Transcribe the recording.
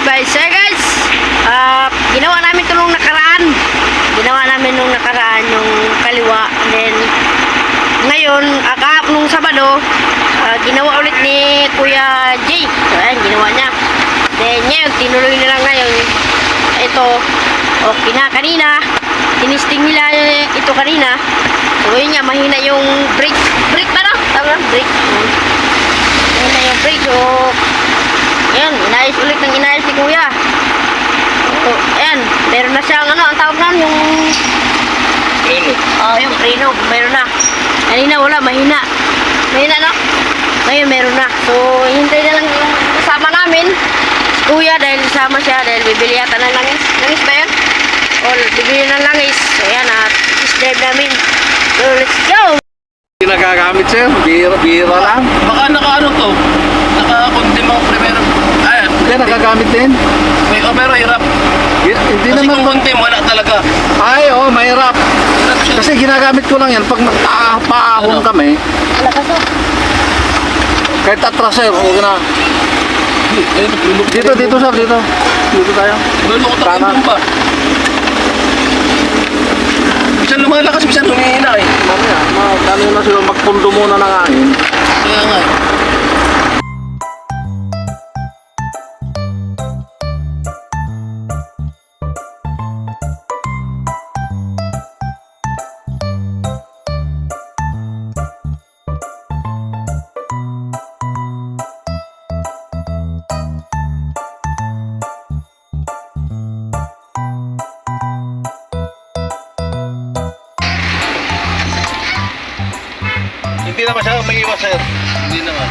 guys, ginawa namin ito nung nakaraan. Yung kaliwa. And then, ngayon, nung Sabado, ginawa ulit ni Kuya Jay. So, ayan, ginawa niya. Then, ngayon, tinuloy nila ngayon. Ito, okay na. Kanina, tinisting nila ito kanina. So, yun nga, mahina yung brake. Brake ba no? Tama, brake. Mahina yung brake. So, ayan, inayos ulit ng inayos ni Kuya. So, ayan, meron na siyang, ang tawag na, yung Preno. yung preno, meron na. Kanina wala, mahina. Mahina, no? Ngayon, meron na. So, hintay na lang yung kasama namin. Si Kuya, dahil sama siya, dahil bibili yata ng langis. Langis ba yan? O, bibili ng langis. So, yan, test drive namin. So, let's go! Hindi nagagamit sir, bira lang. Baka naka-ano to? Naka-condim ang primero. Ayan. Hindi nagagamit din. Pero hirap. Hindi Kasi naman. kung condim, wala talaga. Ay, oo, mahirap. Hirap siya. Kasi ginagamit ko lang yan pag nagpaahon Ano? kami. Wala ka so. Kahit atras sir, huwag na. Dito sir, dito. Dito tayo. Lulukot ang Tama. condim ba? Bisan lumalakas, bisan humihina eh. Mamaya, magkano na sila magpundo muna ng hangin. Kaya nga eh. Hindi naman siya mag-iwas sir. Hindi naman.